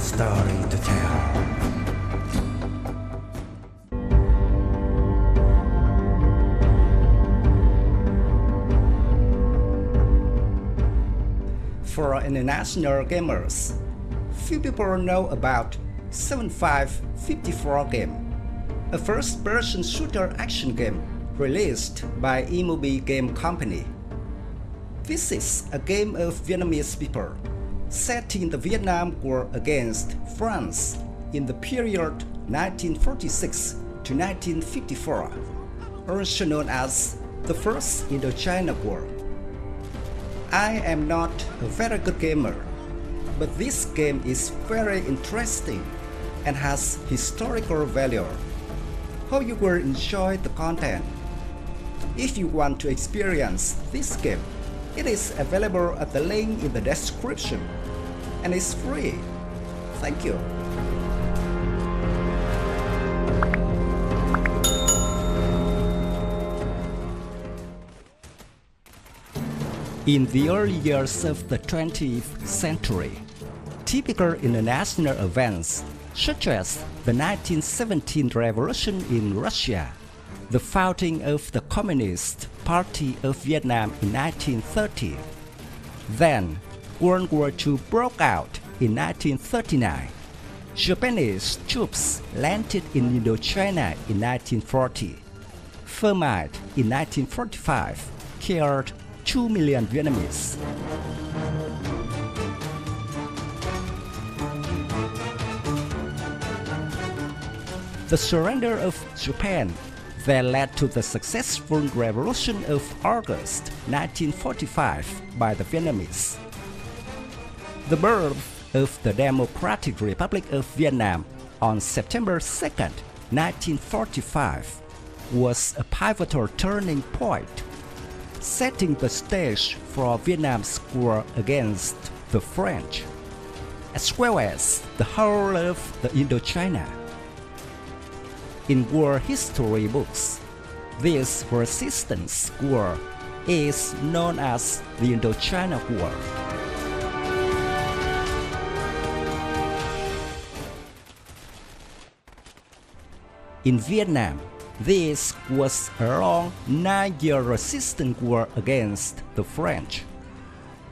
story to tell. For international gamers, few people know about 7554 game, a first-person shooter action game released by Emobi game company. This is a game of Vietnamese people set in the Vietnam War against France in the period 1946 to 1954, also known as the First Indochina War. I am not a very good gamer, but this game is very interesting and has historical value. Hope you will enjoy the content. If you want to experience this game, it is available at the link in the description and it's free. Thank you. In the early years of the 20th century, typical international events such as the 1917 revolution in Russia, the founding of the Communist Party of Vietnam in 1930, then World War II broke out in 1939, Japanese troops landed in Indochina in 1940, Thermite in 1945 killed 2 million Vietnamese. The surrender of Japan then led to the successful Revolution of August 1945 by the Vietnamese. The birth of the Democratic Republic of Vietnam on September 2, 1945 was a pivotal turning point, setting the stage for Vietnam's war against the French, as well as the whole of the Indochina. In war history books, this resistance war is known as the Indochina War. In Vietnam, this was a long 9-year resistance war against the French,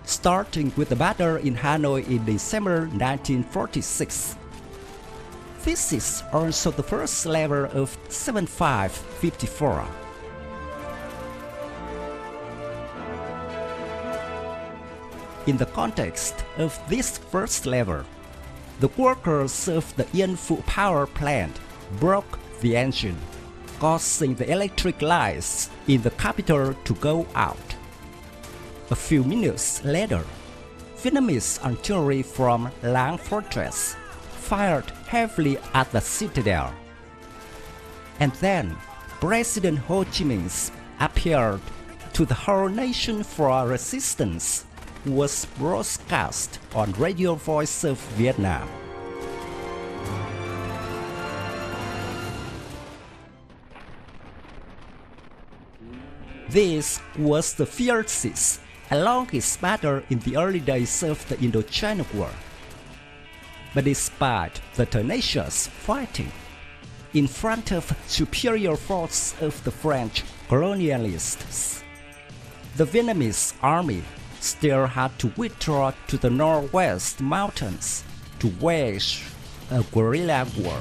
starting with the battle in Hanoi in December 1946. This is also the first level of 7554. In the context of this first level, the workers of the Yên Phu power plant broke the engine, causing the electric lights in the capital to go out. A few minutes later, Vietnamese artillery from Lang Fortress fired heavily at the citadel. And then President Ho Chi Minh appeared to the whole nation for resistance was broadcast on Radio Voice of Vietnam. This was the fiercest and longest battle in the early days of the Indochina War. But despite the tenacious fighting, in front of superior force of the French colonialists, the Vietnamese army still had to withdraw to the northwest mountains to wage a guerrilla war.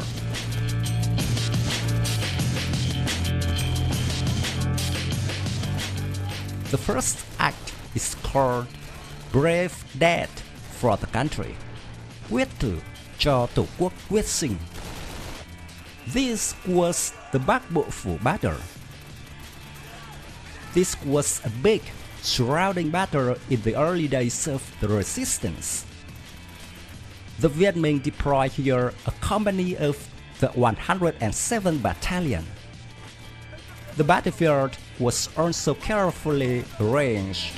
The first act is called Brave Dead for the Country, quyết tử cho Tổ quốc quyết sinh. This was the Bắc Bộ Phủ battle. This was a big, surrounding battle in the early days of the resistance. The Viet Minh deployed here a company of the 107th Battalion. The battlefield was also carefully arranged.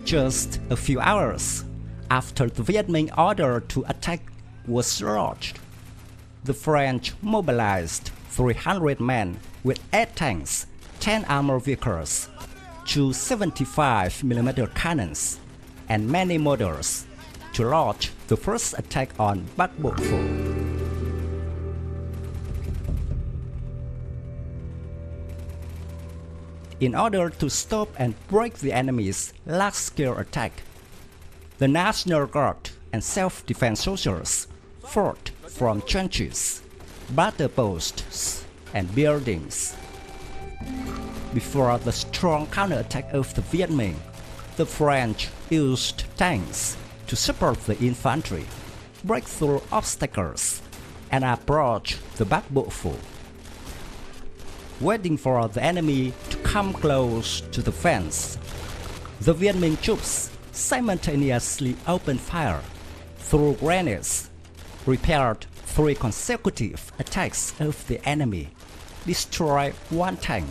Just a few hours after the Viet Minh order to attack was lodged, the French mobilized 300 men with 8 tanks, 10 armored vehicles, two 75mm cannons, and many mortars to launch the first attack on Bắc Bộ Phủ. In order to stop and break the enemy's large-scale attack, the National Guard and self-defense soldiers fought from trenches, battle posts, and buildings. Before the strong counterattack of the Viet Minh, the French used tanks to support the infantry, break through obstacles, and approach the Bắc Bộ Phủ. Waiting for the enemy to come close to the fence, the Viet Minh troops simultaneously opened fire through grenades, repaired 3 consecutive attacks of the enemy, destroyed 1 tank.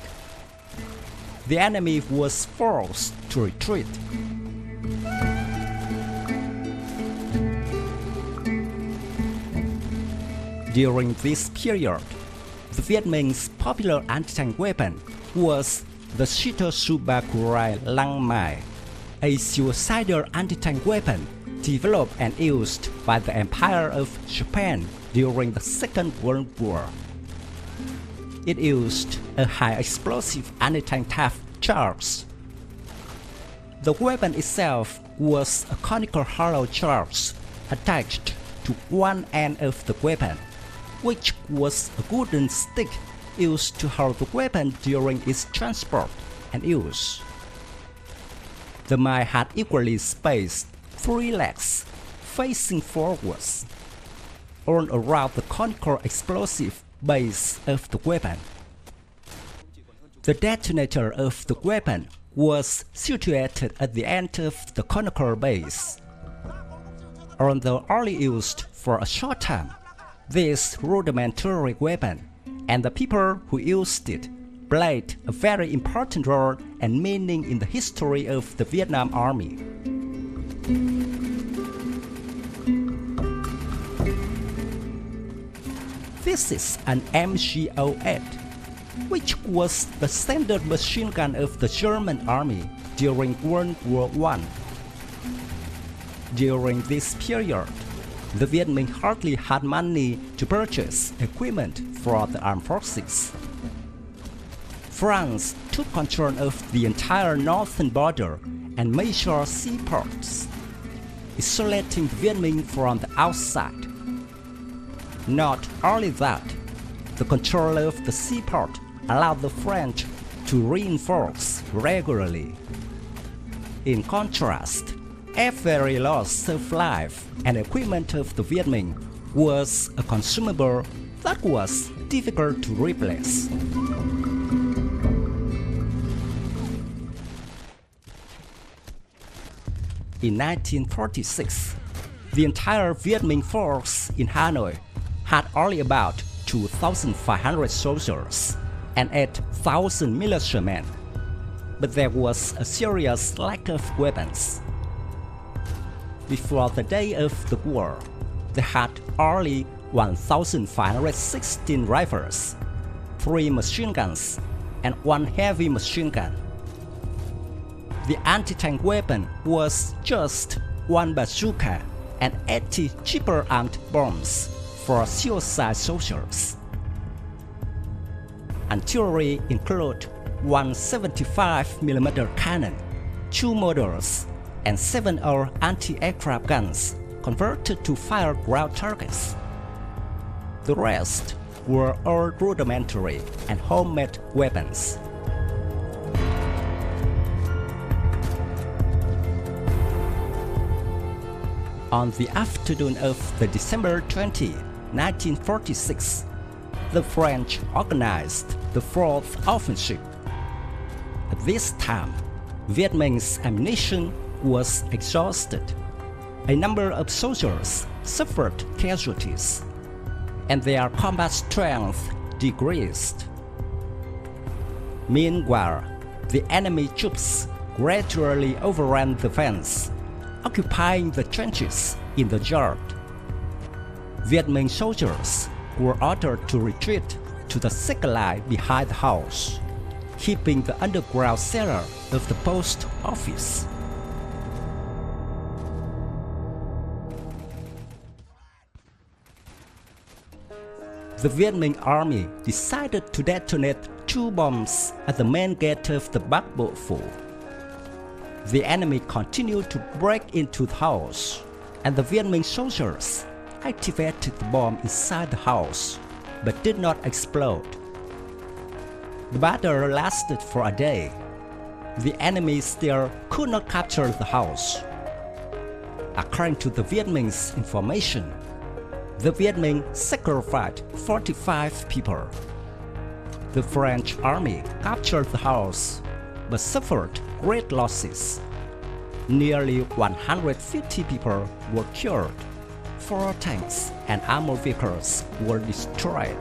The enemy was forced to retreat. During this period, the Viet Minh's popular anti-tank weapon was the Shitosubakurai Lang Mai, a suicidal anti-tank weapon developed and used by the Empire of Japan during the Second World War. It used a high-explosive anti-tank type charge. The weapon itself was a conical hollow charge attached to one end of the weapon, which was a wooden stick used to hold the weapon during its transport and use. The mine had equally spaced 3 legs facing forwards, all around the conical explosive base of the weapon. The detonator of the weapon was situated at the end of the conical base. Although only used for a short time, this rudimentary weapon and the people who used it played a very important role and meaning in the history of the Vietnam Army. This is an MG08, which was the standard machine gun of the German Army during World War I. During this period, the Viet Minh hardly had money to purchase equipment for the armed forces. France took control of the entire northern border and major seaports, isolating the Viet Minh from the outside. Not only that, the control of the seaport allowed the French to reinforce regularly. In contrast, every loss of life and equipment of the Viet Minh was a consumable that was difficult to replace. In 1946, the entire Viet Minh force in Hanoi had only about 2,500 soldiers and 8,000 militiamen, but there was a serious lack of weapons. Before the day of the war, they had only 1,516 rifles, 3 machine guns, and 1 heavy machine gun. The anti-tank weapon was just 1 bazooka and 80 cheaper armed bombs for suicide soldiers. Artillery include 1 75mm cannon, 2 mortars, and 7 anti-aircraft guns converted to fire ground targets. The rest were all rudimentary and homemade weapons. On the afternoon of the December 20, 1946, the French organized the 4th offensive. At this time, Viet Minh's ammunition was exhausted. A number of soldiers suffered casualties, and their combat strength decreased. Meanwhile, the enemy troops gradually overran the fence, occupying the trenches in the yard. Viet Minh soldiers were ordered to retreat to the second line behind the house. keeping the underground cellar of the post office. The Viet Minh army decided to detonate 2 bombs at the main gate of the Bắc Bộ Phủ. The enemy continued to break into the house, and the Viet Minh soldiers activated the bomb inside the house, but did not explode. The battle lasted for a day. The enemy still could not capture the house. According to the Viet Minh's information, the Viet Minh sacrificed 45 people. The French army captured the house, but suffered great losses. Nearly 150 people were killed. 4 tanks and armored vehicles were destroyed.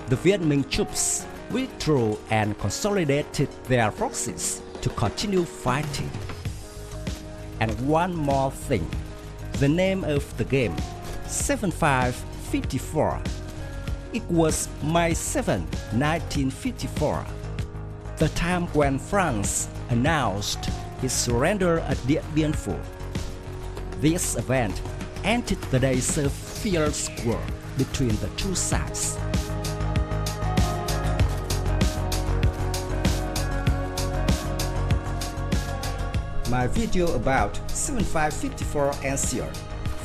The Viet Minh troops withdrew and consolidated their forces to continue fighting. And one more thing, the name of the game, 7554. It was May 7, 1954, the time when France announced its surrender at Điện Biên Phủ. This event ended the days of fierce war between the two sides. My video about 7554 ends here.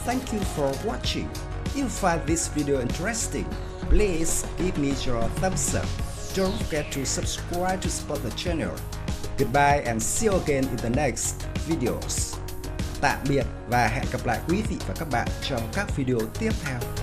Thank you for watching. If you find this video interesting, please give me your thumbs up. Don't forget to subscribe to support the channel. Goodbye and see you again in the next videos. Tạm biệt và hẹn gặp lại quý vị và các bạn trong các video tiếp theo.